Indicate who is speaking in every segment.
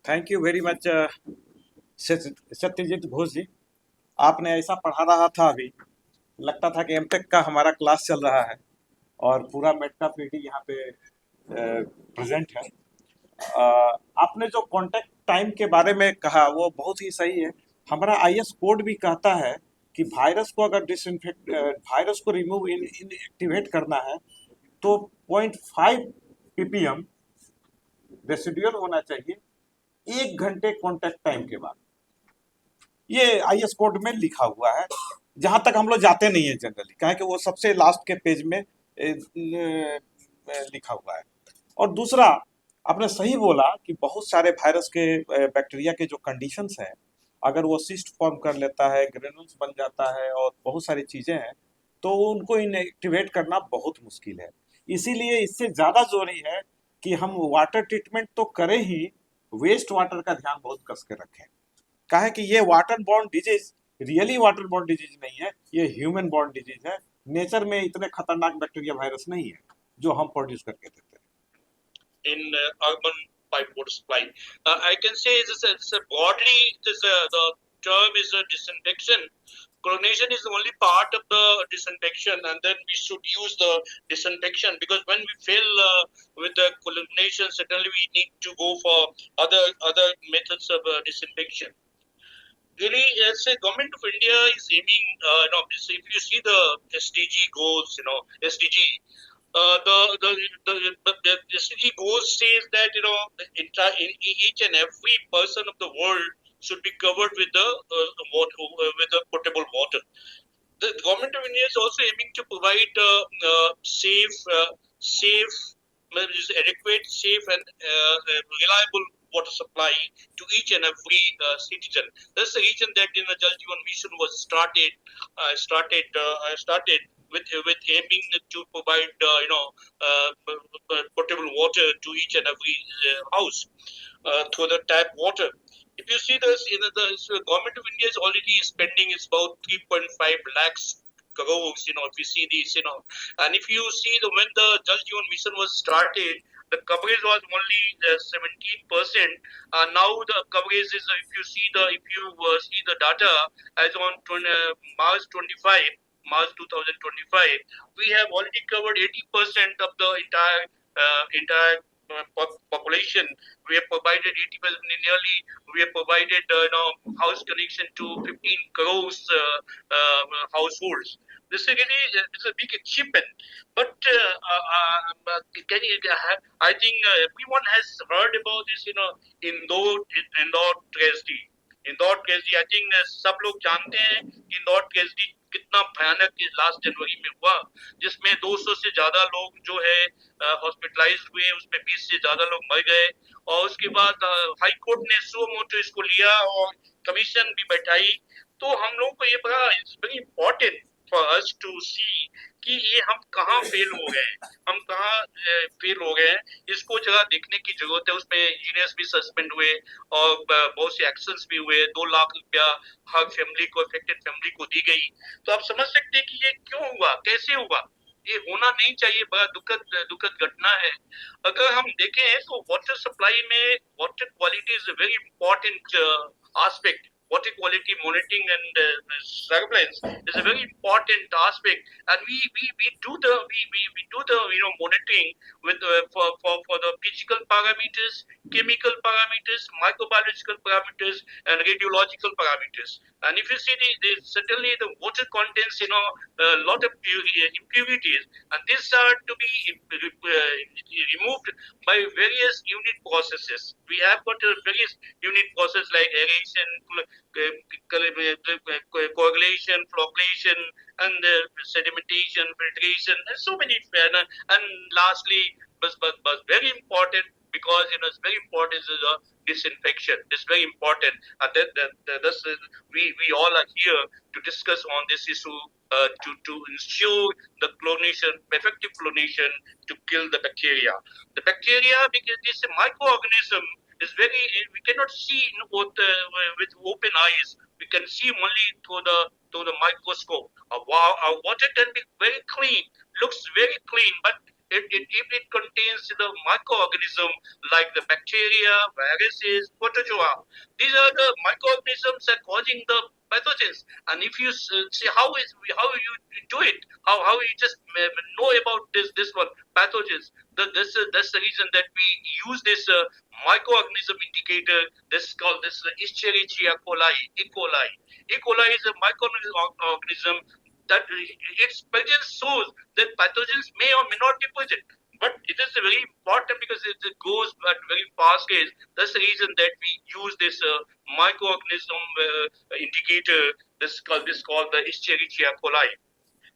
Speaker 1: Thank you very much Satyajit Ghosh ji. आपने ऐसा पढ़ा रहा था अभी, लगता था कि एमटेक का हमारा क्लास चल रहा है और पूरा मेट का पीडी यहाँ पे प्रेजेंट है। आपने जो कांटेक्ट टाइम के बारे में कहा वो बहुत ही सही है। हमारा आईएस कोड भी कहता है कि वायरस को अगर वायरस को रिमूव इनएक्टिवेट करना है तो 0.5 ppm रेसिडुअल होना चाहिए 1 घंटे कांटेक्ट टाइम के बाद। ये आईएस कोड में लिखा हुआ है। जहां तक हम लोग जाते नहीं है जनरली, कहे कि वो सबसे लास्ट के पेज में लिखा हुआ है। और दूसरा, आपने सही बोला कि बहुत सारे वायरस के बैक्टीरिया के जो कंडीशंस हैं, अगर वो सिस्ट फॉर्म कर लेता है, ग्रेनुल्स बन जाता है और बहुत सारी चीजें हैं, तो उनको इनएक्टिवेट करना बहुत मुश्किल है। इसीलिए इससे ज्यादा जरूरी है कि हम वाटर ट्रीटमेंट तो करें ही, वेस्ट वाटर का ध्यान बहुत कस के रखें। कहा कि ये water borne disease really water borne disease नहीं है, ये ह्यूमन बॉर्न डिजीज है। नेचर में इतने खतरनाक बैक्टीरिया वायरस नहीं है जो हम प्रोड्यूस करके देते हैं।
Speaker 2: In urban pipe water supply, I can say it's a broadly the term is a disinfection. Chlorination is the only part of the disinfection, and then we should use the disinfection, because when we fail with the chlorination, certainly we need to go for other methods of disinfection. Really, as a government of India is aiming, if you see the SDG goals, SDG, the SDG goals says that in each and every person of the world should be covered with the water, with the potable water. The government of India is also aiming to provide safe, adequate, safe, and reliable water supply to each and every citizen. That's the reason that the Jal Jeevan Mission was started with aiming to provide potable water to each and every house through the tap water. If you see this, the government of India is already spending is about 3.5 lakhs crores. If you see these, and if you see when the Jal Jeevan Mission was started, the coverage was only 17%. Now the coverage is, if you see the data as on March 25. March 2025, we have already covered 80% of the entire population. We have provided 80%, nearly. We have provided house connection to 15 crores households. This is really it's a big achievement. But I think everyone has heard about this, Indore tragedy. Indore tragedy, I think सब लोग जानते हैं Indore tragedy कितना भयानक last जनवरी में हुआ, जिसमें 200 से ज्यादा लोग जो है हॉस्पिटलाइज हुए, उसमें 20 से ज्यादा लोग मर गए। और उसके बाद हाई कोर्ट ने सो मोटो इसको लिया और कमीशन भी बैठाई। तो हम लोगों को ये पता, it's very important for us to see कि ये हम कहाँ फेल हो गए, हम कहाँ फेल हो गए, इसको जगह देखने की जरूरत है। उसमें इंजीनियर्स भी सस्पेंड हुए और बहुत से एक्शंस भी हुए। 2 लाख रुपया हर फैमिली को, अफेक्टेड फैमिली को दी गई। तो आप समझ सकते हैं कि ये क्यों हुआ, कैसे हुआ। ये होना नहीं चाहिए, बड़ा दुखद घटना है। अगर हम देखें तो वाटर सप्लाई में water quality is a very important aspect. Water quality monitoring and surveillance is a very important aspect, and we do the monitoring with for the physical parameters, chemical parameters, microbiological parameters, and radiological parameters. And if you see certainly the water contains a lot of impurities, and these are to be removed by various unit processes. We have got various unit processes like aeration, coagulation, flocculation, and sedimentation, filtration, and so many. And lastly, but very important, because it's very important, is disinfection. It's very important, and we all are here to discuss on this issue, to ensure the chlorination, effective chlorination, to kill the bacteria. The bacteria, because this microorganism is very, we cannot see with open eyes. We can see only through the microscope. Our water can be very clean, looks very clean, but if it contains the microorganism like the bacteria, viruses, protozoa. These are the microorganisms that are causing the pathogens. And if you see how you do it, how you just know about this one pathogens. That's the reason that we use this microorganism indicator. This is called this Escherichia coli, E. coli. E. coli is a microorganism that its presence shows that pathogens may or may not be present. But it is very important because it goes at very fast pace. That's the reason that we use this microorganism indicator. This called the Escherichia coli.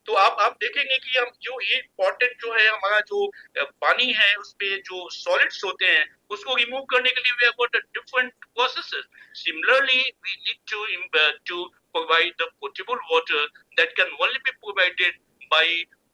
Speaker 2: तो आप देखेंगे कि हम जो ये important जो है हमारा जो पानी है उसपे जो सॉलिड्स होते हैं उसको रिमूव करने के लिए we have got a different processes. Similarly, we need to provide the potable water that can only be provided by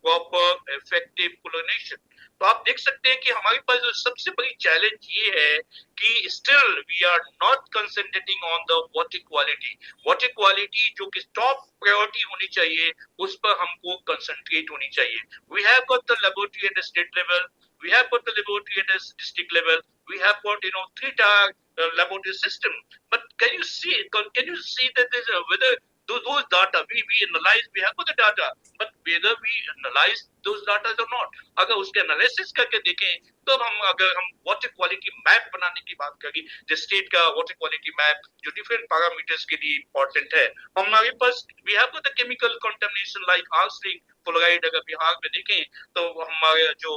Speaker 2: proper effective chlorination. तो आप देख सकते हैं कि हमारे पास जो सबसे बड़ी चैलेंज ये है कि still we are not concentrating on the water quality. Water quality जो कि टॉप प्रायोरिटी होनी चाहिए उस पर हमको कंसंट्रेट होनी चाहिए. We have got the laboratory at the state level, we have got the laboratory at the district level, we have got 3-tier laboratory system. But can you see that there's whether those data we analyze, we have got the data, but whether we analyze those data or not. अगर उसके analysis करके देखें तो अगर हम water quality map बनाने की बात करें, जो स्टेट का वाटर क्वालिटी मैप जो डिफरेंट पैरामीटर्स के लिए इंपॉर्टेंट है, हमारे पास we have the chemical contamination like arsenic fluoride. अगर बिहार में देखें तो हमारे जो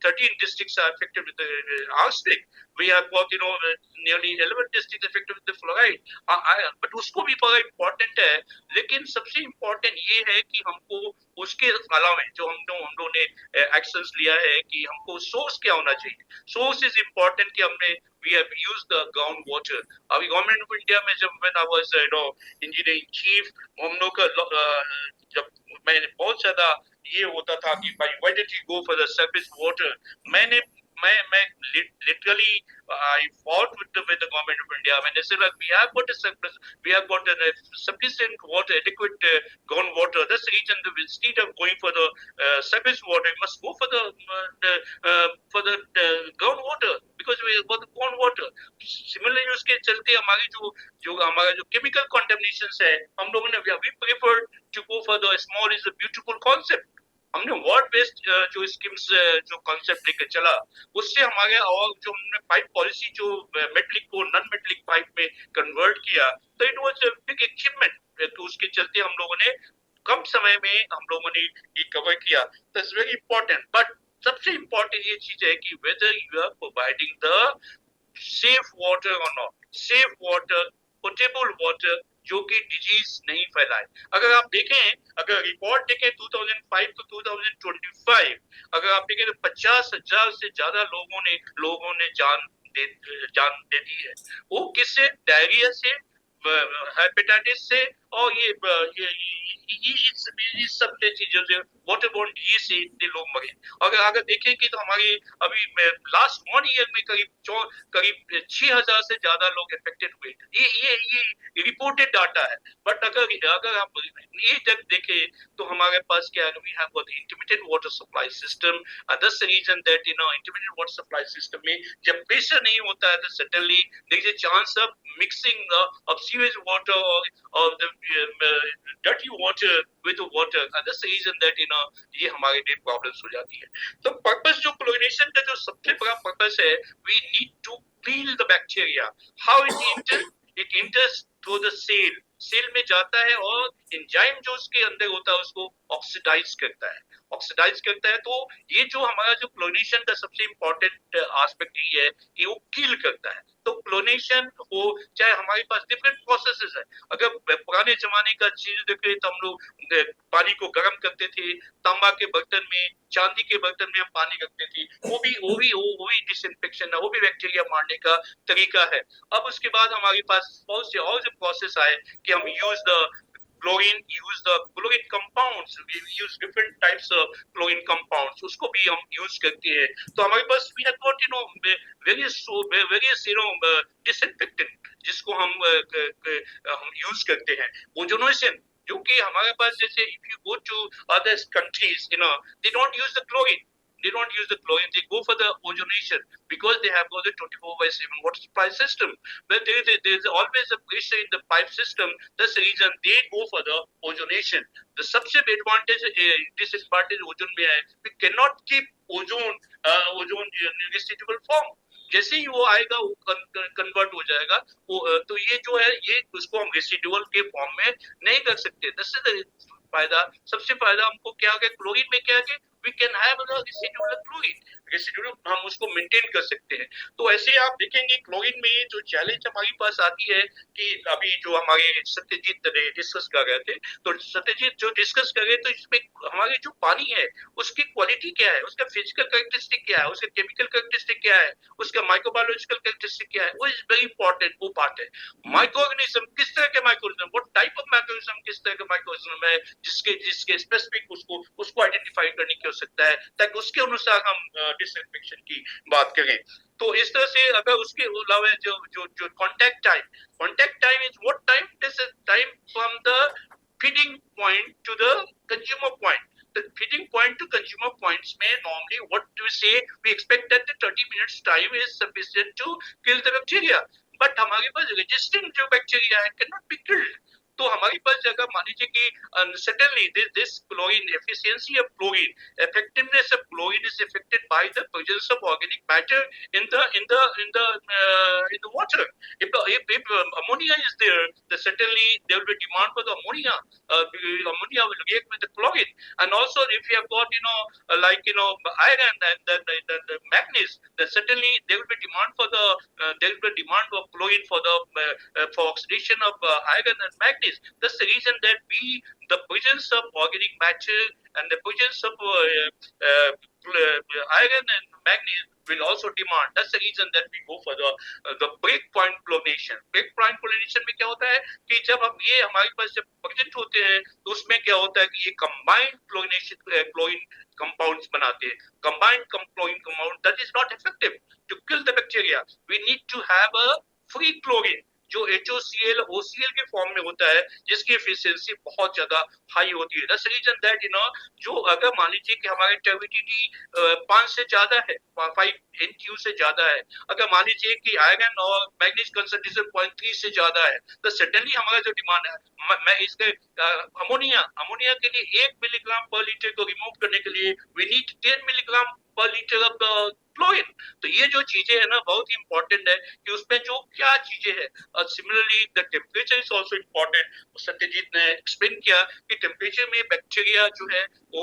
Speaker 2: 13 districts are affected with the arsenic. We have got nearly 11 districts affected with the fluoride. But उसको भी बड़ा इम्पोर्टेंट है. लेकिन सबसे इम्पोर्टेंट ये है कि हमको उसके अलावा जो हम लोगों ने एक्शंस लिया है कि हमको सोर्स क्या होना चाहिए. सोर्स इज इम्पोर्टेंट कि हमने we have used the groundwater. अभी गवर्नमेंट ऑफ इंडिया में जब when I was engineering chief, हम लोग का जब मैं बहुत ज्यादा ये होता था कि भाई why did you go for the surface water. मैं literally I fought with the government of India when they said like we have got a surplus, we have got a sufficient water, adequate groundwater. That's the reason that instead of going for the surface water, we must go for the groundwater because we have got the groundwater. Similarly उसके चलते हमारी जो हमारा जो chemical contaminations है, हम लोगों ने we prefer to go for the small is a beautiful concept. हमने वार्ड बेस्ड जो स्कीम्स जो कॉन्सेप्ट लेकर चला उससे हमारे और जो हमने पाइप पॉलिसी जो मेटलिक को नॉन मेटलिक पाइप में कन्वर्ट किया तो it was a big achievement. तो उसके चलते हम लोगों ने कम समय में हम लोगों ने ये कवर किया. तो इट्स वेरी इंपॉर्टेंट. बट सबसे इंपॉर्टेंट ये चीज है कि whether you are providing the safe water और not. Safe water, potable water जो कि डिजीज नहीं फैलाए. अगर आप देखें, अगर रिपोर्ट देखें 2005 to 2025, अगर आप देखें तो 50,000 से ज्यादा लोगों ने जान दे दी है. वो किससे? डायरिया से, हेपेटाइटिस से और ये सब चीजों से वाटरबोर्न डिजीज से इतने लोग मरे. अगर देखें कि तो हमारी अभी लास्ट 1 ईयर में करीब 6,000 से ज्यादा लोग इफेक्टेड हुए. ये रिपोर्टेड डाटा है. बट अगर आप ये जब देखें तो हमारे पास क्या है, we have got intermediate water supply system. That's the reason that intermediate water supply system में जब प्रेशर नहीं होता है तो suddenly there is a chance of mixing of sewage water और the dirty water with the water. That's the reason that ये हमारे लिए प्रॉब्लम्स हो जाती है. तो पर्पस जो क्लोरिनेशन का जो सबसे बड़ा पर्पस है, we need to kill the bacteria. How it enters through the cell. Cell में जाता है और एंजाइम जो उसके अंदर होता है उसको ऑक्सीडाइज करता है. तो ये जो हमारा जो क्लोरिनेशन का सबसे इम्पोर्टेंट एस्पेक्ट ये है कि वो किल करता है. तो क्लोरिनेशन हो चाहे हमारे पास डिफरेंट प्रोसेसेस है. अगर पुराने जमाने का चीज देखें तो हम लोग पानी को गर्म करते थे, तांबा के बर्तन में, चांदी के बर्तन में हम पानी रखते थे. वो भी डिसइंफेक्शन है, वो भी बैक्टीरिया मारने का तरीका है. अब उसके बाद हमारे पास बहुत से और जो प्रोसेस आए कि हम use the chlorine compounds. We use different types of chlorine compounds. उसको भी हम use करते हैं. तो हमारे पास we have got various disinfectant जिसको हम use करते हैं. ओजोनोएशन जो कि हमारे पास जैसे if you go to other countries they don't use the chlorine. they don't use the chlorine, they go for the ozonation because they have got the 24/7 water supply system. But there is always a pressure in the pipe system. That's the reason they go for the ozonation. The सबसे advantage disadvantage ozone में है, we cannot keep ozone residual form. जैसे ही वो आएगा वो convert हो जाएगा वो, तो ये जो है ये उसको हम रेसिडुअल के फॉर्म में नहीं कर सकते. दिस इज फायदा. सबसे फायदा हमको क्या है, क्लोरीन में क्या है, we can have residual chlorine, residual हम उसको मेंटेन कर सकते हैं. तो ऐसे आप देखेंगे क्लोरीन में जो चैलेंज हमारी पास आती है कि अभी जो हमारे सत्यजीत डिस्कस कर रहे थे, तो सत्यजीत जो डिस्कस कर रहे थे, तो इसमें हमारे जो पानी है उसकी क्वालिटी क्या है, उसका फिजिकल कैरेक्टरिस्टिक क्या है, उसका केमिकल कैरेक्टरिस्टिक क्या है, उसका माइक्रोबायोलॉजिकल कैरेक्टरिस्टिक क्या है, वो इज वेरी इंपॉर्टेंट. वो पार्ट है. माइक्रोऑर्गेनिज्म किस तरह के microorganism, what type of microorganism, किस तरह के माइक्रोऑर्गेनिज्म है जिसके स्पेसिफिक उसको आइडेंटिफाई करने की आवश्यकता है, ताकि उसके अनुसार हम डिसइंफेक्शन की बात करें. तो इस तरह से अगर उसके अलावा जो contact time is what time, this is time from the feeding point two the consumer point. The feeding point to consumer points may normally what we say, we expect that the 30 minutes time is sufficient to kill the bacteria. But हमारे पास resistant जो bacteria है cannot be killed. तो हमारी पास अगर मान लीजिए कि certainly this chlorine, efficiency of chlorine, effectiveness of chlorine is affected by the presence of organic matter in the water. If ammonia is there, then certainly there will be demand for the ammonia. Ammonia will react with the chlorine. And also if you have got iron and the manganese, then certainly there will be demand for of chlorine for oxidation of iron and manganese. That's the reason that the presence of organic matter and the presence of iron and manganese will also demand. That's the reason that we go for the break point chlorination. Break point chlorination में क्या होता है कि जब हम ये हमारे पास जब प्रेजेंट होते हैं, तो उसमें क्या होता है कि ये combined chlorine compounds बनाते हैं. Combined chlorine compound that is not effective to kill the bacteria. We need to have a free chlorine जो HOCl OCl के फॉर्म में होता है, जिसकी एफिशिएंसी बहुत ज्यादा हाई होती है. दैट्स रीजन दैट जो अगर मान लीजिए कि हमारे टर्बिडिटी 5 से ज्यादा है, 5 NTU से ज्यादा है, अगर मान लीजिए कि आयरन और मैग्नीज कंसंट्रेशन 0.3 से ज्यादा है, तो सडनली हमारा जो डिमांड है, मैं इसके अमोनिया के लिए 1 मिलीग्राम पर लीटर को रिमूव करने के लिए वी नीड 10 मिलीग्राम पर लीटर ऑफ क्लोरीन. तो ये जो चीजें है ना बहुत ही इंपॉर्टेंट है कि उसमें जो क्या चीजें है. Similarly the temperature is also important. Satyajit ने एक्सप्लेन किया कि टेम्परेचर में बैक्टीरिया जो है वो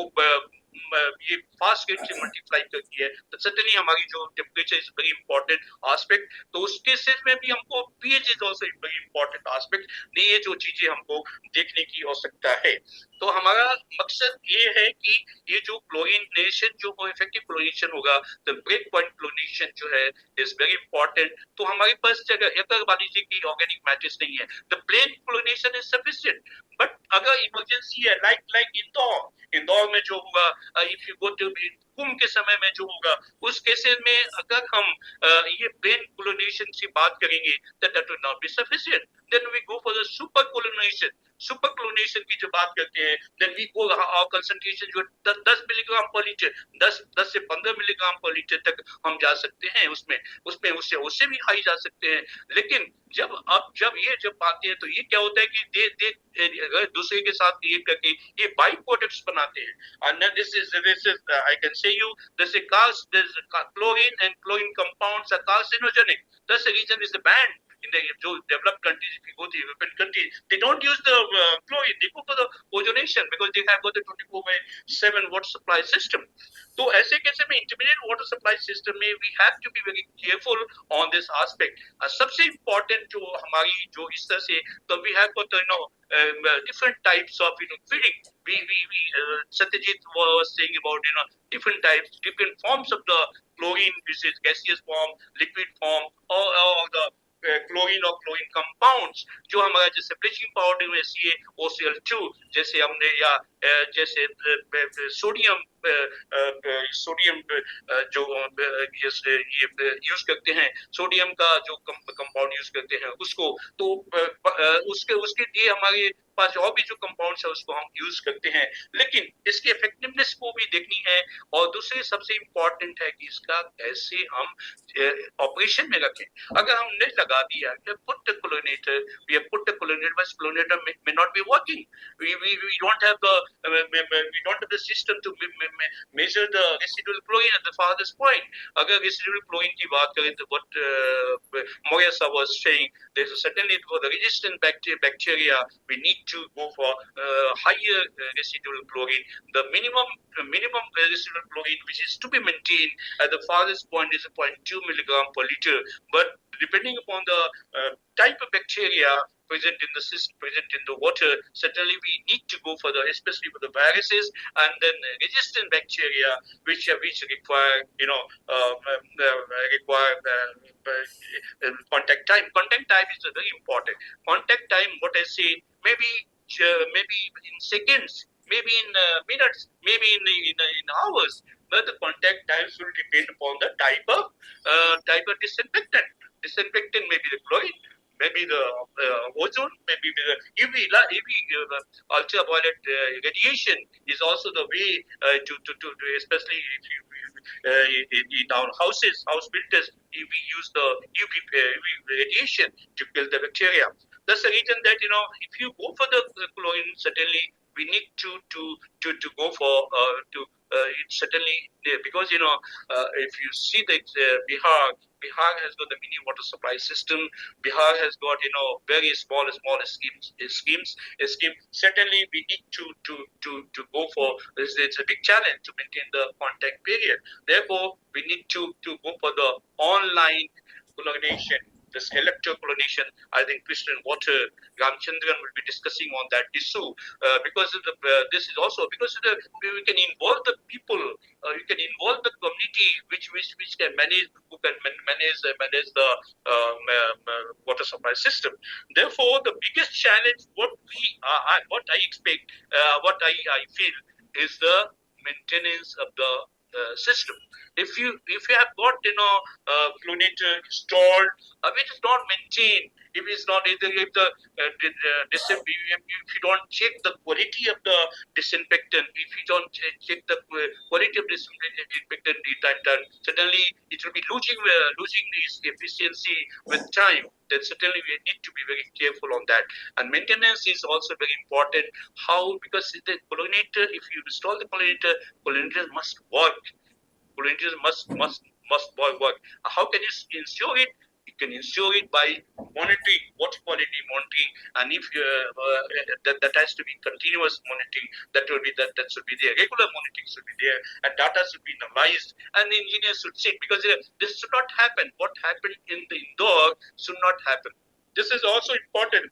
Speaker 2: ये फास्ट रेट से मल्टीप्लाई करती है. तो सडनली हमारी जो temperature is very important aspect. तो उस केसेस में भी हमको pH is also very important aspect. ये जो चीजें हमको देखने की आवश्यकता है. तो हमारा मकसद ये है कि ये जो क्लोरिनेशन जो इफेक्टिव क्लोरिनेशन होगा, द ब्रेक पॉइंट क्लोरिनेशन जो है इज वेरी इंपॉर्टेंट. तो हमारे पास अगर मान लीजिए कि ऑर्गेनिक मैटर्स नहीं है, the plain chlorination is sufficient. But अगर इमरजेंसी है लाइक इंदौर में जो होगा, if you go to Kumbh के समय में जो होगा, उस केसेस में अगर हम ये प्लेन क्लोरिनेशन की बात करेंगे, that will not be sufficient. Then we go for the super chlorination. Super chlorination की जो बात करते हैं, देन वी गो कंसंट्रेशन जो 10 मिलीग्राम पर लीटर, 10 से 15 मिलीग्राम पर लीटर तक हम जा सकते हैं. उसमें उससे भी हाई जा सकते हैं. लेकिन जब आते हैं तो ये क्या होता है कि अगर दूसरे के साथ ये करके ये बाई प्रोडक्ट्स बनाते हैं. And this is I can say you this is chlorine and chlorine compounds are carcinogenic. That's the reason is the ban in the developed countries. If you go to European countries, they don't use the chlorine, they go for the ozonation because they have got the 24/7 water supply system. तो ऐसे case में intermediate water supply system में we have to be very careful on this aspect. सबसे important जो हमारी जो इस तरह से, तो we have got different types of feeding. We Satyajit was saying about different types, different forms of the chlorine, which is gaseous form, liquid form, or the chlorine और chlorine compounds जो हमारा जैसे ब्लीचिंग पाउडर में CaOCl2 जैसे हमने, या जैसे sodium sodium जो ये यूज करते हैं, सोडियम का जो कंपाउंड यूज करते हैं उसको, तो उसके उसके लिए हमारे पास और भी जो कंपाउंड्स है उसको हम यूज करते हैं, लेकिन इसकी इफेक्टिवनेस को भी देखनी है। और दूसरी सबसे इम्पोर्टेंट है कि इसका कैसे हम ऑपरेशन में रखें। अगर हमने लगा दिया कि put the chlorinator, we have put the chlorinator, बस chlorinator may not be working. We don't have the we don't have the system to measure the residual chlorine at the farthest point. अगर residual chlorine की बात करें तो what Moyasa was saying, there's certainly for the resistant bacteria we need to go for higher residual chlorine. The minimum residual chlorine which is to be maintained at the farthest point is 0.2 milligram per liter. But depending upon the type of bacteria present in the system, present in the water, certainly we need to go for the, especially for the viruses and then resistant bacteria which require contact time. Contact time is very important. Contact time, what I say, maybe in seconds, maybe in minutes, maybe in hours, but the contact time will depend upon the type of disinfectant. Disinfectant may be the chlorine, maybe the ozone, maybe the UV ultraviolet radiation is also the way to especially if you in our houses, house builders, we use the UV radiation to kill the bacteria. That's the reason that if you go for the chlorine, certainly we need to go for certainly because if you see that Bihar has got the mini water supply system. Bihar has got very small schemes. Certainly we need to go for this. It's a big challenge to maintain the contact period. Therefore, we need to go for the online chlorination, this electrochlorination. I think Krishnan Water, Ramchandran will be discussing on that issue because of this is also because we can involve the people, you can involve the community which can manage, who can manage the water supply system. Therefore, the biggest challenge what I expect, what I feel is the maintenance of the system. If you have got chlorinator installed, which is not maintained, if it's not either if the if you don't check the quality of the disinfectant, if you don't check the quality of disinfectant time, certainly it will be losing its efficiency with time. Then certainly we need to be very careful on that. And maintenance is also very important. How? Because the chlorinator, if you install the chlorinator must work. Chlorinator must work. How can you ensure it? You can ensure it by monitoring, water quality monitoring, and if that has to be continuous monitoring. That should be there. Regular monitoring should be there, and data should be analyzed, and the engineers should sit because this should not happen. What happened in the Indore should not happen. This is also important.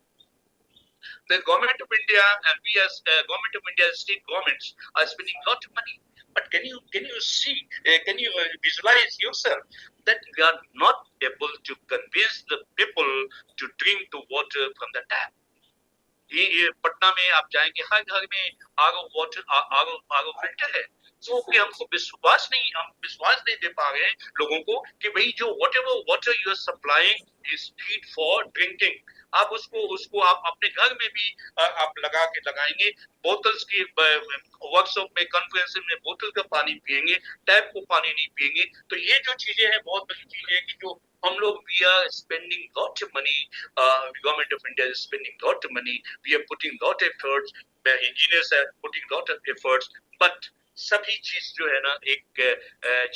Speaker 2: The government of India and we as government of India, state governments are spending a lot of money. But can you see? Can you visualize yourself that we are not able to convince the people to drink the water from the tap? ये पटना में आप जाएंगे, हर घर में RO water, RO filter है, तो कि हम विश्वास नहीं दे पा रहे हैं लोगों को कि भाई जो whatever water you are supplying is fit for drinking. आप उसको आप अपने घर में भी आप लगाएंगे, बोतल्स की वर्कशॉप में, कॉन्फ्रेंस में बोतल का पानी पिएंगे, टैप को पानी नहीं पिएंगे। तो ये जो चीजें हैं बहुत बड़ी चीजें हैं कि जो हम लोग we are spending lot of money, government of India is spending lot of money, we are putting lot of efforts, engineers are putting lot of efforts, but सभी चीज जो है ना एक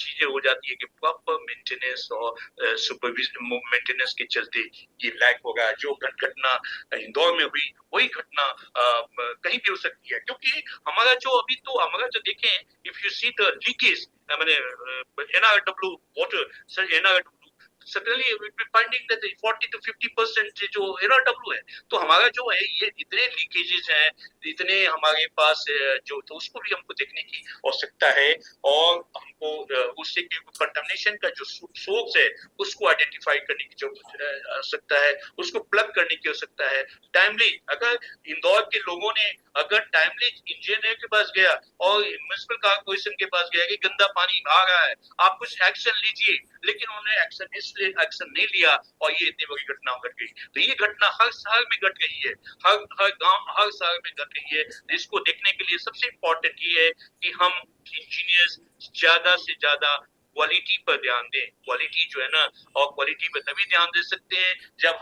Speaker 2: चीजें हो जाती है कि प्रॉपर मेंटेनेंस और सुपरविजन मेंटेनेंस के चलते ये लैक होगा। जो घटना इंदौर में हुई वही घटना कहीं भी हो सकती है, क्योंकि हमारा जो देखें, if you see the leakage, मैंने NRW water, sir NRW certainly we'll be finding that the 40 to 50% जो NRW है, तो हमारा जो है ये इतने लीकेजेस हैं, इतने हमारे पास जो, तो उसको भी हमको देखने की आवश्यकता है, और हमको उससे कंटामिनेशन का जो सोर्स है उसको आइडेंटिफाई करने की जो आवश्यकता है, उसको प्लग करने की आवश्यकता है टाइमली। अगर इंदौर के लोगों ने अगर टाइमली इंजीनियर के पास गया और म्युनिसिपल कॉर्पोरेशन के पास गया कि गंदा पानी आ रहा है, आप कुछ एक्शन लीजिए, लेकिन उन्होंने एक्शन नहीं लिया और ये इतनी बड़ी घटना घट गई। तो ये घटना हर शहर में घट रही है, हर गांव हर शहर में घट रही है। इसको देखने के लिए सबसे इम्पोर्टेंट ये है कि हम इंजीनियर्स ज्यादा से ज्यादा क्वालिटी पर ध्यान दें। क्वालिटी जो है ना, और क्वालिटी पर तभी ध्यान दे सकते हैं जब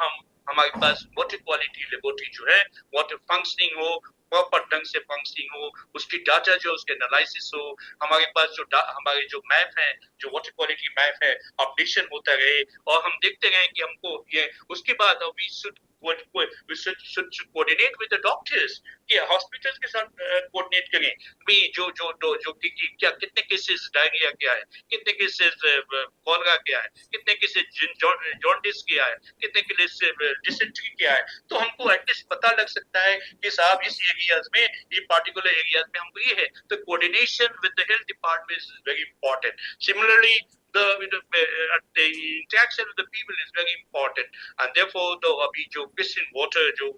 Speaker 2: हमारे पास वाटर क्वालिटी लेबोरेटरी जो है, वाटर फंक्शनिंग हो, प्रॉपर ढंग से फंक्शनिंग हो, उसकी डाटा जो उसके एनालिसिस हो, हमारे पास जो हमारे जो मैप है, जो वाटर क्वालिटी मैप है, अपडेशन होता रहे, और हम देखते रहे कि हमको ये, उसके बाद we should coordinate with the doctors, कि हॉस्पिटल्स के साथ कोऑर्डिनेट करें भी, जो क्या कितने केसेस डायरिया क्या है, कितने केसेस कॉलरा क्या है, कितने केसेस जॉन्डिस क्या है, कितने केसेस डिसेंट्री क्या है, तो हमको एटलीस्ट पता लग सकता है कि साहब इस एरियाज में, ये पार्टिकुलर एरियाज में हमको ये है। तो coordination with the health department is very important. Similarly the interaction with the people is very important, and therefore the अभी जो पिस इन वाटर जो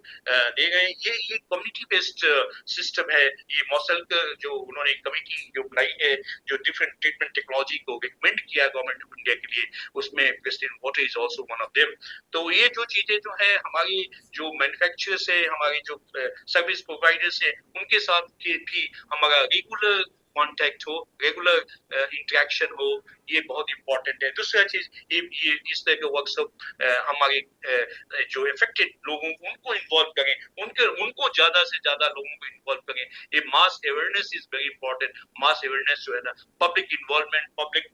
Speaker 2: दे गए, ये कम्युनिटी बेस्ड सिस्टम है। ये मौसल जो उन्होंने कमिटी जो बनाई है, जो डिफरेंट ट्रीटमेंट टेक्नोलॉजी को रिकमेंड किया गवर्नमेंट ऑफ इंडिया के लिए, उसमें पिस in water is also one of them. तो ये जो चीजें जो है, हमारी जो मैन्युफैक्चरर्स है, हमारे जो सर्विस प्रोवाइडर्स है, उनके साथ भी हमारा रेगुलर कांटेक्ट हो, रेगुलर इंटरेक्शन हो, ये बहुत इंपॉर्टेंट है। दूसरा चीज, ये इस तरह के वर्कशॉप हमारे जो इफेक्टेड लोगों को उनको इन्वॉल्व करें, उनको ज्यादा से ज्यादा लोगों को इन्वॉल्व करें। ये mass awareness is very important. Mass awareness जो है ना, public involvement, public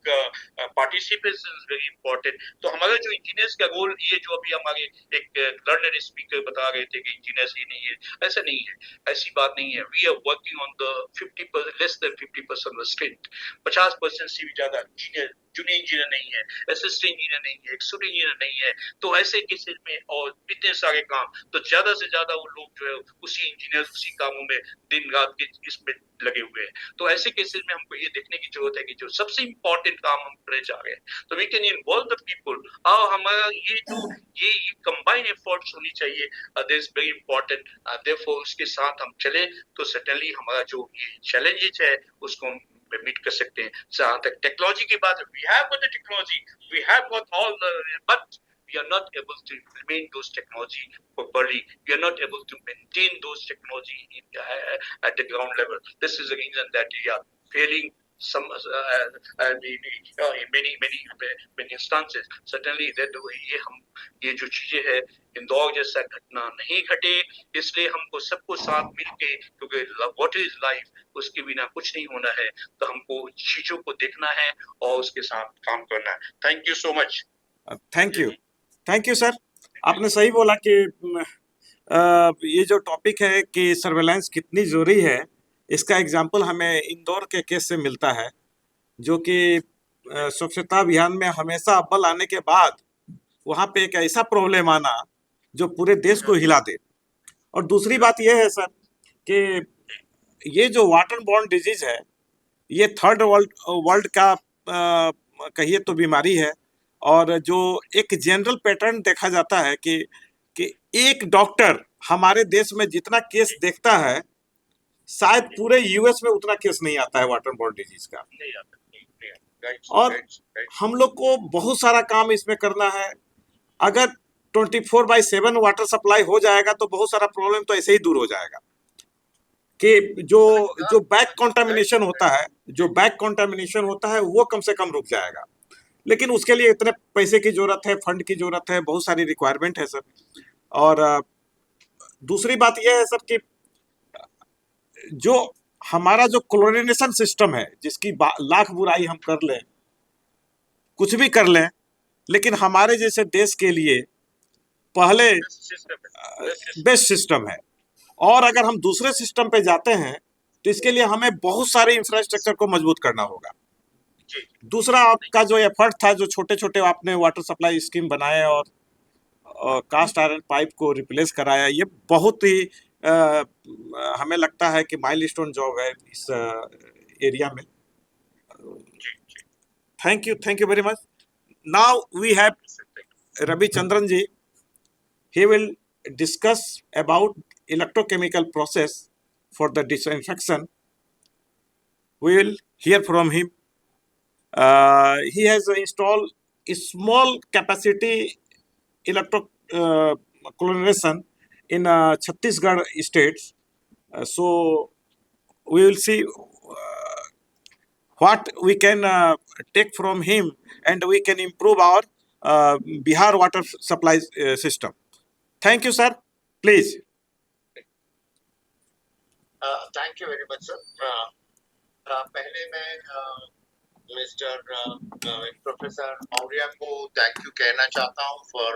Speaker 2: participation is very important. तो हमारा जो इंजीनियर्स का रोल, ये जो अभी हमारे एक लर्नर स्पीकर बता रहे थे कि इंजीनियर्स ही नहीं है, ऐसा नहीं है, ऐसी बात नहीं है। We are working on the 50% less than 50% strength. 50% से भी ज्यादा इंजीनियर, जूनियर इंजीनियर नहीं है, असिस्टेंट इंजीनियर नहीं है, एक्सपीरियंस इंजीनियर नहीं है। तो ऐसे केसेस में, और इतने सारे काम, तो ज्यादा से ज्यादा वो लोग जो है उसी इंजीनियर, उसी कामों में दिन रात के इसमें लगे हुए हैं। तो ऐसे केसेस में हमको ये देखने की जरूरत है कि जो सबसे इंपॉर्टेंट काम हम करने जा रहे हैं, तो we can involve the people, और हमारा ये जो ये कंबाइन एफर्ट्स होनी चाहिए, that is very important. Therefore उसके साथ हम चले तो सर्टेनली हमारा जो ये चैलेंजेस है उसको हम मीट कर सकते हैं। जहां तक टेक्नोलॉजी की बात है, we have got the technology, we have got all the, but we are not able to implement those technology properly. We are not able to maintain those technology at the ground level. This is the reason that we are failing some in many instances. Certainly that ये जो चीजें है, इंदौर जैसा घटना नहीं घटे, इसलिए हमको सबको साथ मिलके, क्योंकि व्हाट इज लाइफ, उसके बिना कुछ नहीं होना है, तो हमको चीजों को देखना है और उसके साथ काम करना है। Thank you so much.
Speaker 1: Thank you sir. आपने सही बोला कि ये जो टॉपिक है कि सर्वेलेंस कितनी ज़रूरी है, इसका एग्जाम्पल हमें इंदौर के केस से मिलता है, जो कि स्वच्छता अभियान में हमेशा अव्वल आने के बाद वहाँ पे एक ऐसा प्रॉब्लम आना जो पूरे देश को हिला दे। और दूसरी बात यह है सर कि ये जो वाटर बॉर्न डिजीज है, ये थर्ड वर्ल्ड का कहिए तो बीमारी है, और जो एक जनरल पैटर्न देखा जाता है कि एक डॉक्टर हमारे देश में जितना केस देखता है, शायद पूरे यूएस में उतना केस नहीं आता है वाटर बॉर्न डिजीज का। और हम लोग को बहुत सारा काम इसमें करना है। अगर 24/7 वाटर सप्लाई हो जाएगा तो बहुत सारा प्रॉब्लम तो ऐसे ही दूर हो जाएगा। कि जो बैक कंटामिनेशन होता है वो कम से कम रुक जाएगा। लेकिन उसके लिए इतने पैसे की जरूरत है, फंड की जरूरत है, बहुत सारी रिक्वायरमेंट है सर। और दूसरी बात यह है सर कि जो हमारा जो क्लोरिनेशन सिस्टम है, जिसकी लाख बुराई हम कर लें, कुछ भी कर लें, लेकिन हमारे जैसे देश के लिए पहले बेस्ट सिस्टम है। और अगर हम दूसरे सिस्टम पे जाते हैं तो इसके लिए हमें बहुत सारे इंफ्रास्ट्रक्चर को मजबूत करना होगा।
Speaker 2: जी
Speaker 1: दूसरा आपका जो एफर्ट था, जो छोटे छोटे आपने वाटर सप्लाई स्कीम बनाए और कास्ट आयरन पाइप को रिप्लेस कराया, ये बहुत ही हमें लगता है कि माइलस्टोन जॉब है इस एरिया में।
Speaker 2: जी जी।
Speaker 1: Thank you very much. Now we have Ravi Chandran ji. He will discuss about electrochemical process for the disinfection. We will hear from him. He has installed a small capacity electrochlorination in Chhattisgarh states. So we will see what we can take from him, and we can improve our Bihar water supply system. Thank you, sir. Please.
Speaker 3: Thank you very much sir. पहले मैं mister professor Maurya को thank you कहना चाहता हूँ for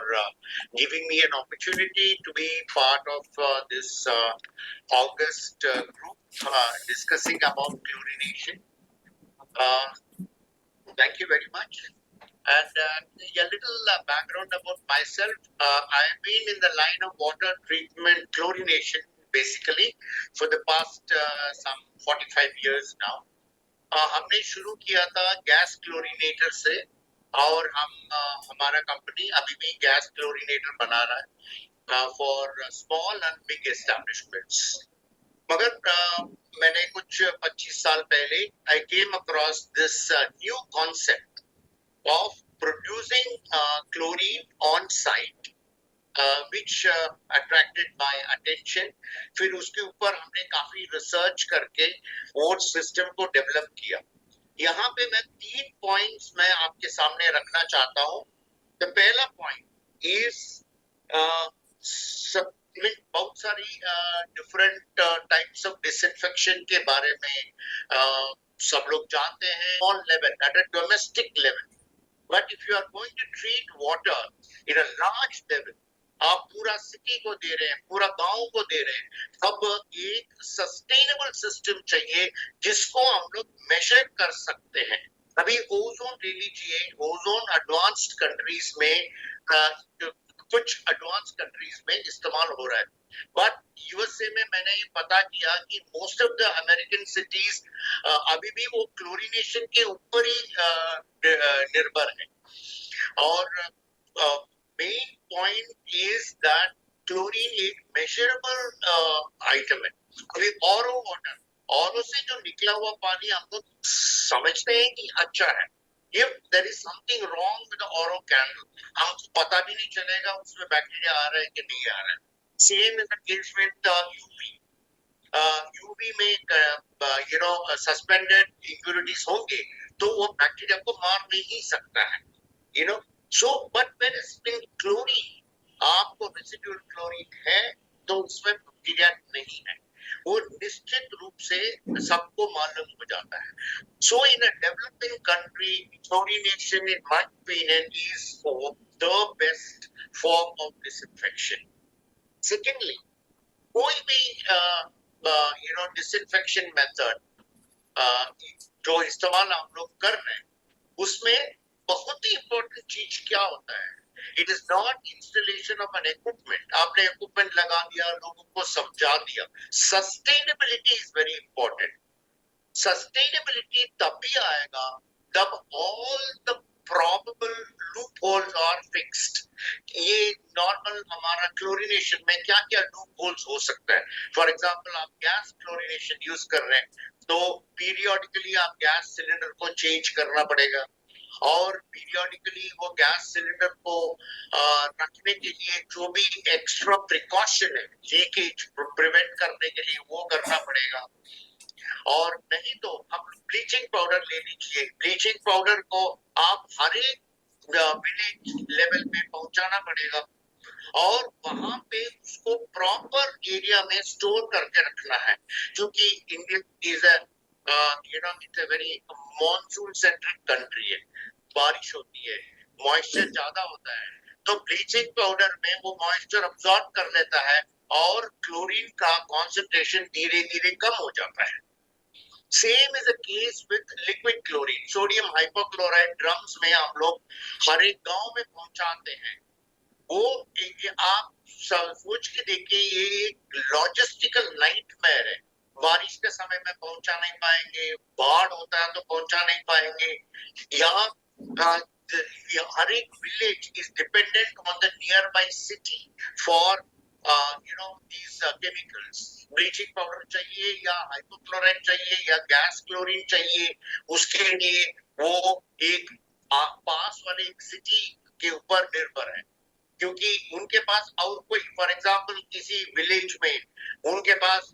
Speaker 3: giving me an opportunity to be part of this august group discussing about chlorination. Thank you very much. And a little background about myself. I have been in the line of water treatment chlorination basically for the past some 45 years now. हमने शुरू किया था gas chlorinator से, और हमारा company अभी भी gas chlorinator बना रहा है for small and big establishments. मगर मैंने कुछ 25 साल पहले I came across this new concept of producing chlorine on site, which attracted my attention. फिर उसके ऊपर हमने काफी रिसर्च करके वो सिस्टम को डेवलप किया। यहाँ पे मैं 3 पॉइंट्स मैं आपके सामने रखना चाहता हूँ। तो पहला पॉइंट इज बहुत सारी डिफरेंट टाइप्स ऑफ डिसइंफेक्शन के बारे में सब लोग जानते हैं on level, at a domestic level. But if you are going to treat water in a large level, आप पूरा सिटी को दे रहे हैं, पूरा गांव को दे रहे हैं, तब एक सस्टेनेबल सिस्टम चाहिए जिसको हम लोग मेजर कर सकते हैं। अभी ओजोन ले लीजिए, ओजोन एडवांस्ड कंट्रीज में कुछ एडवांस कंट्रीज में इस्तेमाल हो रहा है, बट यूएसए में मैंने ये पता किया कि most of the American cities अभी भी वो क्लोरीनेशन के ऊपर ही निर्भर है। और main point is that chlorine एक मेजरेबल आइटम है। अभी ऑरो वाटर, ऑरो से जो निकला हुआ पानी हम लोग समझते हैं कि अच्छा है। If there is something wrong with the Oro candle, हमको पता भी नहीं चलेगा उसमें बैक्टीरिया आ रहा है कि नहीं आ रहा है। Same is the case with UV. UV में suspended impurities होंगे तो वो बैक्टीरिया को मार नहीं सकता है। So but when it's been chlorine, आपको residual chlorine है तो उसमें बैक्टीरिया नहीं है, वो निश्चित रूप से सबको मालूम हो जाता है। So in a developing country, chlorination in my opinion is the best form of disinfection. Secondly, कोई भी disinfection method जो इस्तेमाल हम लोग कर रहे हैं, उसमें बहुत ही इम्पोर्टेंट चीज क्या होता है? It is not installation of an equipment. आपने equipment लगा दिया, लोगों को समझा दिया। Sustainability is very important. Sustainability तब भी आएगा जब all the probable loopholes are fixed. ये नॉर्मल हमारा क्लोरीनेशन में क्या क्या loopholes हो सकता है? फॉर एग्जाम्पल आप गैस क्लोरीनेशन यूज कर रहे हैं तो पीरियोडिकली आप गैस सिलेंडर को चेंज करना पड़ेगा, और पीरियोडिकली वो गैस सिलेंडर को रखने के लिए जो भी एक्स्ट्रा प्रिकॉशन है लीकेज प्रिवेंट करने के लिए वो करना पड़ेगा। और नहीं तो हम ब्लीचिंग पाउडर ले लीजिए, ब्लीचिंग पाउडर को आप हर एक विलेज लेवल पे पहुंचाना पड़ेगा, और वहां पे उसको प्रॉपर एरिया में स्टोर करके रखना है, क्योंकि India is it's a very monsoon centric country है, बारिश होती है, मॉइस्चर ज्यादा होता है, तो ब्लीचिंग पाउडर में वो मॉइस्चर अब्सॉर्ब कर लेता है और क्लोरीन का कॉन्सेंट्रेशन धीरे धीरे कम हो जाता है। Same is a case with liquid chlorine, sodium hypochloride drums में हम लोग हर एक गांव में पहुंचाते हैं। वो आप सोच के देखिए, ये एक लॉजिस्टिकल नाइटमेयर है। बारिश के समय में पहुंचा नहीं पाएंगे, बाढ़ होता है तो पहुंचा नहीं पाएंगे। यहाँ हर एक village is dependent on the near by city for these chemicals। Bleaching powder चाहिए या हाइपोक्लोराइड चाहिए या गैस क्लोरीन चाहिए, उसके लिए वो एक पास वाले एक सिटी के ऊपर निर्भर है, क्योंकि उनके पास और कोई, फॉर एग्जांपल किसी विलेज में उनके पास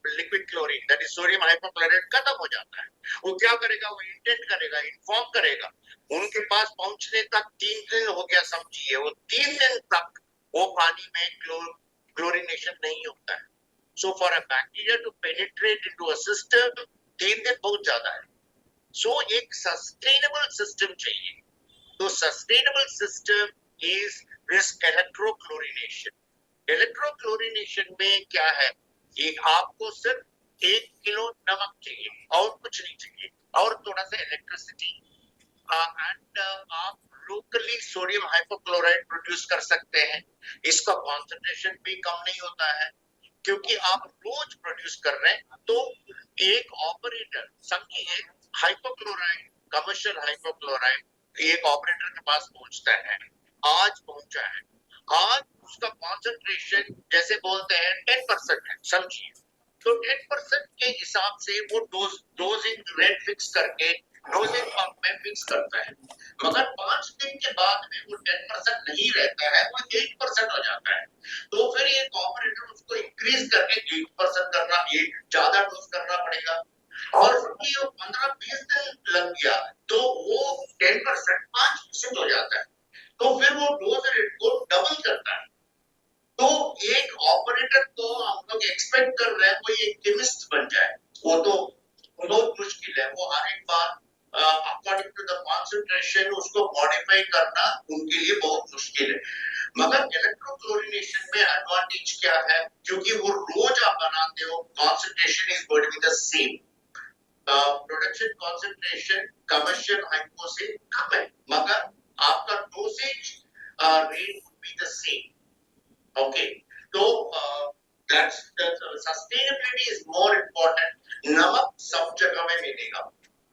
Speaker 3: liquid chlorine that is sodium hypochloride खत्म हो जाता है, वो क्या करेगा, वो इंटेंट करेगा, इन्फॉर्म करेगा। उनके पास पहुंचने तक 3 दिन हो गया समझिए, वो 3 दिन तक वो पानी में क्लोरीनेशन नहीं होता है। So for a bacteria to penetrate into a system 3 दिन बहुत ज्यादा है। सो एक सस्टेनेबल सिस्टम चाहिए। तो सस्टेनेबल सिस्टम इज दिस इलेक्ट्रोक्लोरिनेशन। इलेक्ट्रोक्लोरिनेशन में क्या है, ये आपको सिर्फ 1 किलो नमक चाहिए और कुछ नहीं चाहिए, और थोड़ा सा इलेक्ट्रिसिटी, एंड आप लोकली सोडियम हाइपोक्लोराइड प्रोड्यूस कर सकते हैं। इसका कॉन्सेंट्रेशन भी कम नहीं होता है, क्योंकि आप रोज प्रोड्यूस कर रहे हैं। तो एक ऑपरेटर समझिए, हाइपोक्लोराइड, कमर्शियल हाइपोक्लोराइड एक ऑपरेटर के पास पहुंचता है, आज पहुंचा है, आज उसका कॉन्सेंट्रेशन जैसे बोलते हैं 10% है समझिए, तो 10% के हिसाब से वो डोजिंग रेट फिक्स करके डोजिंग पंप में फिक्स करता है। मगर 5 दिन के बाद में वो 10% नहीं रहता है, वो 8% हो जाता है। तो फिर ये ऑपरेटर उसको इंक्रीज करके 8% करना, एक ज्यादा डोज करना पड़ेगा, और फिर वो 15-20 दिन लग गया तो वो 10% 5% हो जाता है। तो फिर वो डोज रेट को डबल करता है। तो एक ऑपरेटर को हम लोग एक्सपेक्ट कर रहे हैं वो एक केमिस्ट बन जाए, वो तो बहुत मुश्किल है। वो हर एक बार अकॉर्डिंग टू द कॉन्सेंट्रेशन उसको मॉडिफाई करना उनके लिए बहुत मुश्किल है। मगर इलेक्ट्रोक्लोरिनेशन में एडवांटेज क्या है, क्योंकि वो रोज आप बनाते हो, concentration is going to be the same. Production concentration commercial hypo से कम है, मगर आपका dosage rate would be the same. Okay, so that's sustainability is more important. नमक सब जगह में मिलेगा।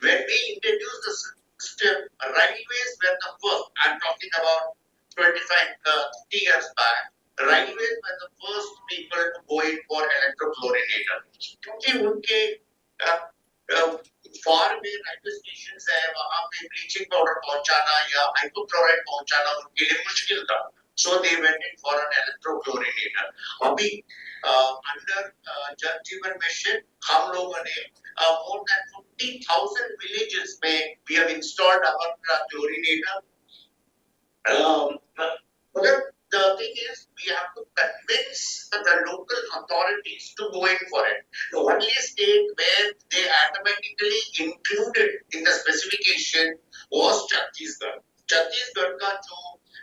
Speaker 3: When we introduced the system, railways were the first. I'm talking about 25-30 years back. Railways were the first people to go in for electrochlorinator. क्योंकि उनके फार में railway station है, वहां पे ब्लीचिंग पाउडर पहुंचाना या हाइपोक्लोराइड पहुंचाना उनके लिए मुश्किल था। So they went in for an electrochlorinator. अभी under जल जीवन मिशन हम लोगों ने more than 50,000 villages में we have installed our chlorinator. But the thing is, we have to convince the local authorities to go in for it. The only state where they automatically included in the specification was Chhattisgarh. Chhattisgarh का जो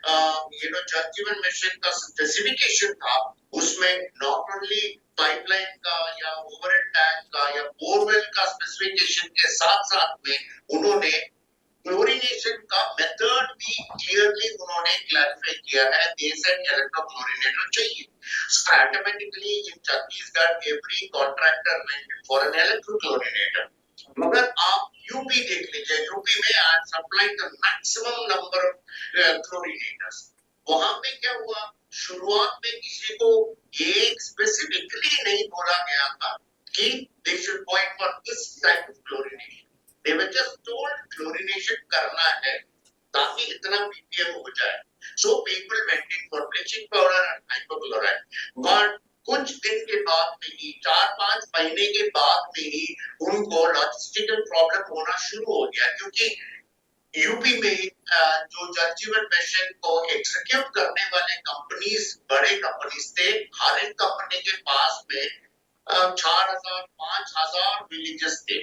Speaker 3: जल जीवन mission का specification था, उसमें not only pipeline का या overhead tank का या बोरवेल का स्पेसिफिकेशन के साथ साथ में उन्होंने क्लोरिनेशन का मेथड भी क्लियरली उन्होंने क्लैरिफाई किया है। दे सेड इलेक्ट्रोक्लोरिनेटर चाहिए। So automatically in Chhattisgarh every contractor went for an electrochlorinator. मगर आप यूपी देख लीजिए, यूपी में आज supply the maximum number of chlorinators. वहां पे क्या हुआ, शुरुआत में किसी को एक स्पेसिफिकली नहीं बोला गया था कि they should go in for this type of chlorination. They were just told chlorination करना है ताकि इतना पीपीएम हो जाए। So people went in for bleaching powder and hypochloride. But कुछ दिन के बाद में ही, 4-5 महीने के बाद में ही उनको लॉजिस्टिकल प्रॉब्लम होना शुरू हो गया, क्योंकि यूपी में जो जल जीवन मिशन को एग्जीक्यूट करने वाले कंपनीज बड़े कंपनीज थे। हर एक कंपनी के पास में 4,000-5,000 विलेजेस थे।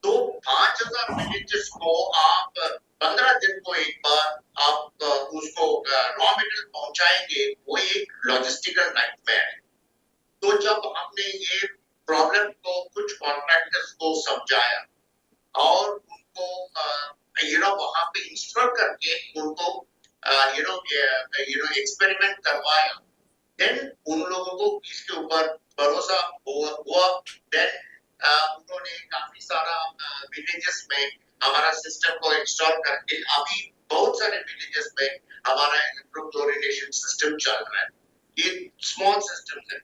Speaker 3: तो 5,000 विलेजेस को आप 15 दिन को एक बार आप उसको रॉ मटेरियल पहुंचाएंगे, वो एक लॉजिस्टिकल नाइटमेयर है। तो जब हमने ये प्रॉब्लम को कुछ कॉन्ट्रैक्टर्स को समझाया और उनको वहां पे इंस्ट्रक्ट करके उनको एक्सपेरिमेंट करवाया। देन उन लोगों को इसके ऊपर भरोसा हुआ। देन उन्होंने काफी सारा विलेजेस में हमारा सिस्टम को इंस्टॉल करके अभी बहुत सारे विलेजेस में हमारा इलेक्ट्रोक्लोरिनेशन सिस्टम चल रहा है। ये स्मॉल सिस्टम है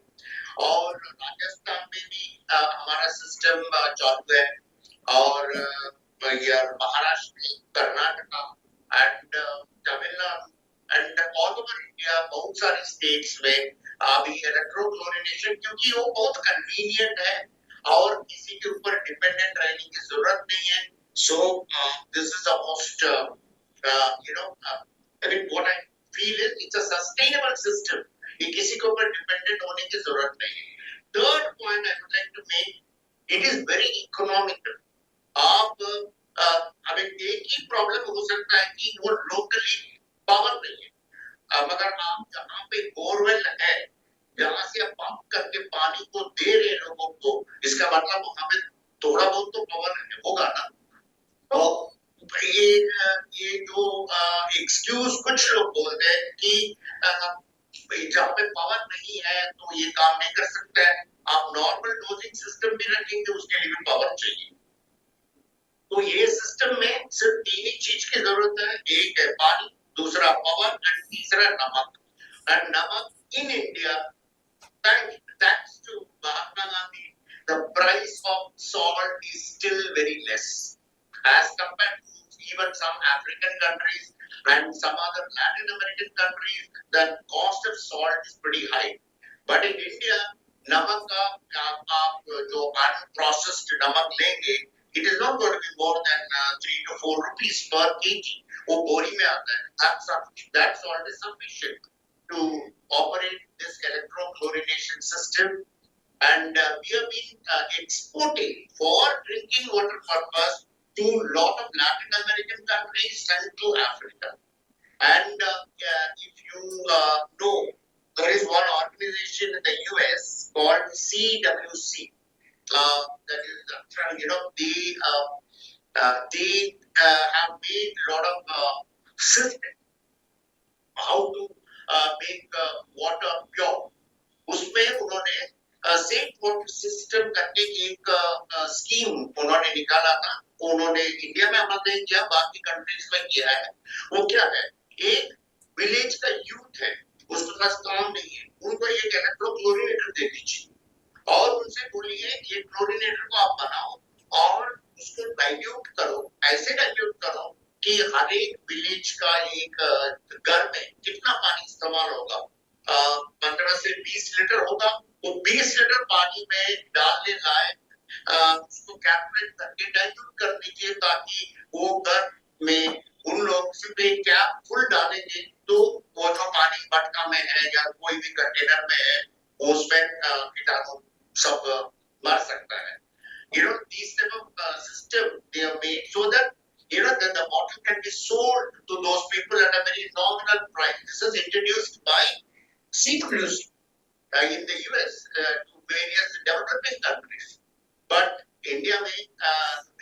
Speaker 3: और राजस्थान में भी हमारा सिस्टम चालू है और महाराष्ट्र में, Karnataka and Tamil Nadu and all over India बहुत सारे स्टेट्स में अभी इलेक्ट्रोक्लोरिनेशन, क्योंकि वो बहुत कन्वीनियंट है और किसी के ऊपर डिपेंडेंट रहने की जरूरत नहीं है। So this is the most what I feel is it's a sustainable system. ये किसी के ऊपर डिपेंडेंट होने की जरूरत नहीं है। Third point I would like to make, it is very economical. आप अभी एक ही प्रॉब्लम हो सकता है कि वो लोकली पावर नहीं है, मगर आप जहाँ पे बोरवेल है, जहाँ से आप पंप करके पानी को दे रहे लोगों को, इसका मतलब वहां पे थोड़ा बहुत तो पावर होगा ना। तो ये जो एक्सक्यूज कुछ लोग बोलते हैं कि जहाँ पे पावर नहीं है तो ये काम नहीं कर सकता है। आप नॉर्मल डोजिंग सिस्टम भी रखेंगे, उसके लिए भी पावर चाहिए। तो ये सिस्टम में सिर्फ तीन ही चीज की जरूरत है, एक है पानी, दूसरा पावर एंड तीसरा नमक। एंड नमक in India, thanks to Mahatma Gandhi, the price of salt is still very less as compared to even some African countries and some other Latin American countries. The cost of salt is pretty high, but in India नमक का आप जो unprocessed नमक लेंगे, it is not going to be more than 3 to 4 rupees per kg. वो बोरी में आता है। That salt is sufficient to operate this electrochlorination system, and we have been exporting for drinking water purpose to lot of Latin American countries and to Africa. And if you know, there is one organization in the US called CWC. That is, they have made a lot of system how to make water pure. उसमें उन्होंने safe water system करके एक scheme उन्होंने निकाला था। उन्होंने India में अमल नहीं किया, बाकी कंट्रीज में किया है। वो क्या है, एक विलेज का यूथ है, उसके पास काम नहीं है, उनको एक इलेक्ट्रोक्लोरिनेटर दे दीजिए और उनसे बोलिए ये क्लोरिनेटर को आप बनाओ और उसको डाइल्यूट करो, ऐसे डाइल्यूट करो कि हर एक विलेज का एक घर में कितना पानी इस्तेमाल होगा, 15 से 20 लीटर होगा। वो 20 लीटर पानी में डालने लाए, उसको कैलकुलेट करके डाइल्यूट कर दीजिए, ताकि वो घर में उन लोग सिर्फ एक कैप फुल डालेंगे तो वो जो पानी मटका में है या कोई भी कंटेनर में है, उसमें कीटाणु सब मर सकता है। These type of system they have made so that then the bottle can be sold to those people at a very nominal price. This is introduced by CWC in the US to various developing countries, but India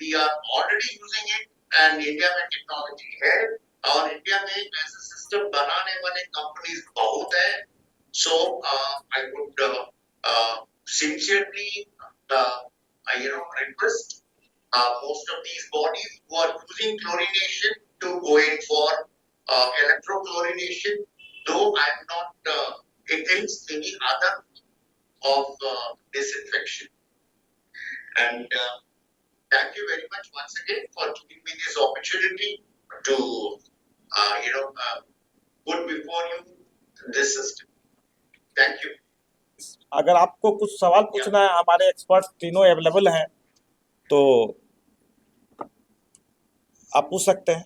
Speaker 3: we are already using it, and India में technology है और India में ऐसे system बनाने वाले companies बहुत है। So I would sincerely request most of these bodies who are using chlorination to go in for electrochlorination, though I am not against any other of disinfection. And thank you very much once again for giving me this opportunity to put before you this system. Thank you.
Speaker 1: अगर आपको कुछ सवाल पूछना है, हमारे experts तीनों available हैं, तो आप पूछ सकते हैं।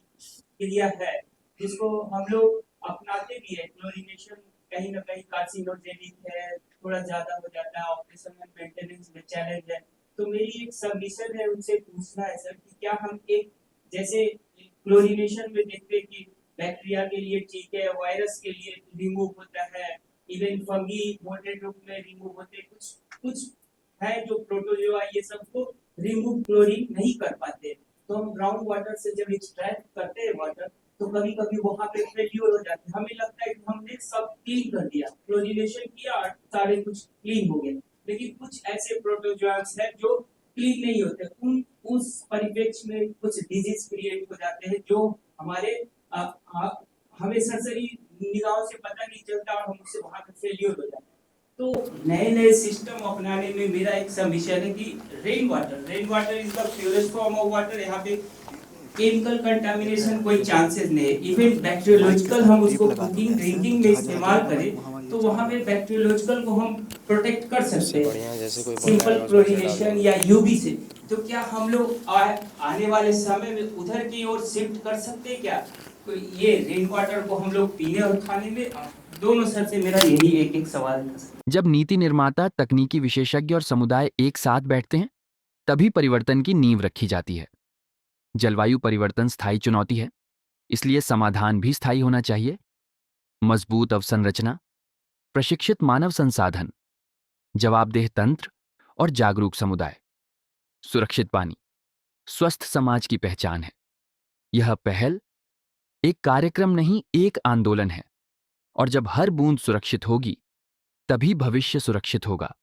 Speaker 4: एरिया है जिसको हम लोग अपनाते भी है। क्लोरिनेशन कहीं ना कहीं कार्सिनोजेनिक है, थोड़ा ज्यादा हो जाता है, ऑपरेशन में मेंटेनेंस में चैलेंज है। तो मेरी एक सबमिशन है, उनसे पूछना है सर कि क्या हम एक जैसे क्लोरिनेशन में देखते हैं कि बैक्टीरिया के लिए ठीक है, वायरस के लिए रिमूव होता है, इवन फंगी मोटे रूप में रिमूव होते हैं, कुछ है जो प्रोटोजोआ ये सब को रिमूव क्लोरीन नहीं कर पाते। तो हम ग्राउंड वाटर से जब एक्सट्रैक्ट करते हैं वाटर तो कभी कभी वहां पे फेल्यूर हो जाते हैं। हमें लगता है कि हमने सब क्लीन कर दिया, क्लोरीनेशन किया और सारे कुछ क्लीन हो गए, लेकिन कुछ ऐसे प्रोटोजोआस हैं जो क्लीन नहीं होते। उस परिप्रेक्ष्य में कुछ डिजीज क्रिएट हो जाते हैं जो हमारे हमें सरसरी निगाहों से पता नहीं चलता और हम उससे वहां पे फेल्यूर हो जाते हैं। तो नए नए सिस्टम अपनाने में मेरा एक सबमिशन है कि rain water is the purest form of water. यहाँ पे केमिकल कंटामिनेशन कोई चांसेस नहीं है। इवन बैक्टीरियोलॉजिकल हम उसको कुकिंग ड्रिंकिंग में इस्तेमाल करें तो वहाँ पे बैक्टीरियोलॉजिकल को हम प्रोटेक्ट कर सकते हैं सिंपल क्लोरीनेशन या यूवी से। तो क्या हम लोग आने वाले समय में उधर की ओर शिफ्ट कर सकते हैं क्या? तो ये रेन वाटर को हम लोग पीने और खाने में दोनों सर से मेरा यही एक सवाल था।
Speaker 5: जब नीति निर्माता, तकनीकी विशेषज्ञ और समुदाय एक साथ बैठते हैं तभी परिवर्तन की नींव रखी जाती है। जलवायु परिवर्तन स्थायी चुनौती है, इसलिए समाधान भी स्थायी होना चाहिए। मजबूत अवसंरचना, प्रशिक्षित मानव संसाधन, जवाबदेह तंत्र और जागरूक समुदाय। सुरक्षित पानी स्वस्थ समाज की पहचान है। यह पहल एक कार्यक्रम नहीं, एक आंदोलन है। और जब हर बूंद सुरक्षित होगी तभी भविष्य सुरक्षित होगा।